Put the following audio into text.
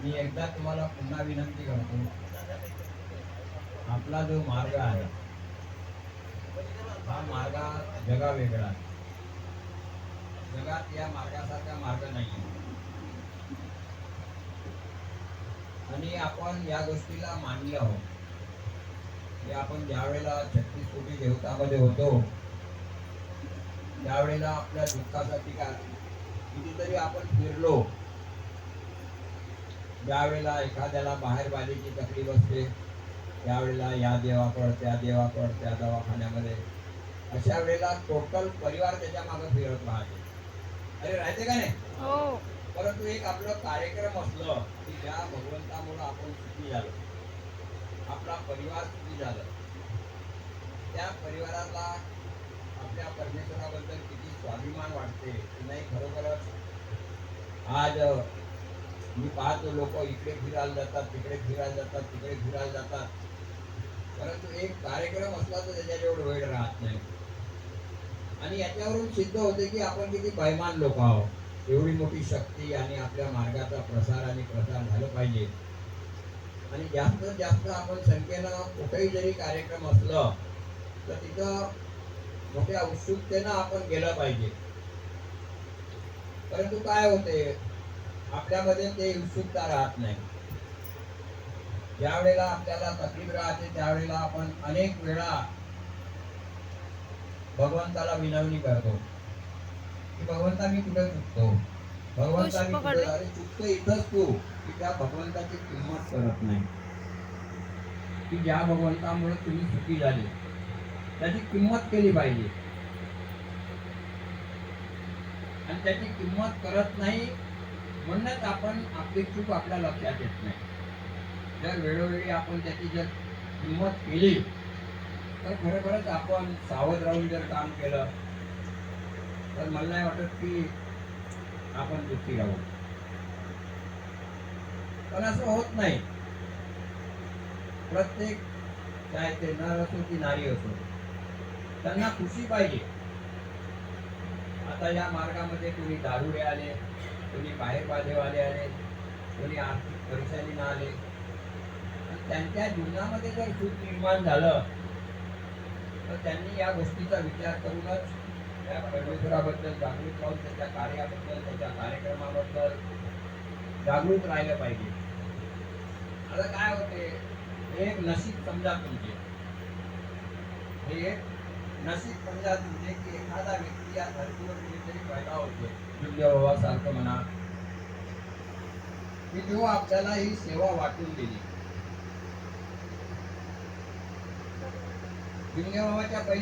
मी एकदा तुम्हाला पुन्हा विनंती करतो, आपला जो मार्ग आहे हा मार्ग जगा वेगळा आहे. जगात या मार्गासारखा मार्ग नाही आणि आपण या गोष्टीला मानले आहोत की आपण ज्या वेळेला 36 कोटी देवतामध्ये होतो त्यावेळेला आपल्या दुःखासाठी काय कितीतरी आपण फिरलो. ज्या वेळेला एखाद्याला बाहेर बालीची तकलीफ असते त्यावेळेला या देवाकड त्या देवाकड त्या दवाखान्यामध्ये अशा वेळेला टोटल परिवार त्याच्या मागे फिरत राहते. अरे राहते का नाही? हो. परंतु एक आपलं कार्यक्रम असलं की ज्या भगवंतामुळे आपण सुखी झालो, आपला परिवार सुखी झाला, त्या परिवाराला आपल्या परमेश्वराबद्दल किती स्वाभिमान वाटते की नाही. खरोखरच आज मी पाहतो लोक इकडे फिरायला जातात, तिकडे फिरायला जातात, तिकडे फिरायला जातात, परंतु एक कार्यक्रम असला तर त्याच्या जेवढं वेळ राहत नाही. आणि याच्यावरून सिद्ध होते की आपण किती बैमान लोक आहोत. एवढी मोठी शक्ती आणि आपल्या मार्गाचा प्रसार आणि प्रसार झालं पाहिजे. आणि जास्तीत जास्त आपण संख्येनं कुठेही जरी कार्यक्रम असलं तर तिथं मोठ्या उत्सुकतेनं आपण गेलं पाहिजे. परंतु काय होते आपल्यामध्ये ते उत्सुकता राहत नाही. ज्या वेळेला आपल्याला तकलीफ राहते त्यावेळेला आपण अनेक वेळा भगवंताला विनवणी करतो की भगवंता मी कुठे चुकतो, भगवंता मी कुठे अरे चुकतो इथंच तू की त्या भगवंताची किंमत करत नाही. की ज्या भगवंतामुळे तुम्ही सुखी झाले त्याची किंमत केली पाहिजे. आणि त्याची किंमत करत नाही म्हणूनच आपण आपली चूक आपल्या लक्षात येत नाही. जर वेळोवेळी आपण त्याची जर किंमत केली तर खरोखरच आपण सावध राहून जर काम केलं तर मला नाही वाटत की आपण दुःखी राहू. पण असं होत नाही. प्रत्येक काय ते नर असो की नारी असो त्यांना खुशी पाहिजे. आता या मार्गामध्ये कोणी दारुडे आले, कोणी बाहेर बाधेवाले आले, कोणी आर्थिक परेशानीनं आले, त्यांच्या जीवनामध्ये जर सुख निर्माण झालं तर त्यांनी या गोष्टीचा विचार करूनच त्या परमेश्वराबद्दल जागृत राहून त्याच्या कार्याबद्दल त्याच्या कार्यक्रमाबद्दल जागृत राहिलं पाहिजे. आता काय होते एक नशीब समजा तुमचे, हे एक नशीब समजा तुमचे की एखादा व्यक्ती या धर्तीवर कुठेतरी पैदा होतो. बाबा सारखं म्हणा की जो आपल्याला ही सेवा वाटून दिली. बाबाच्या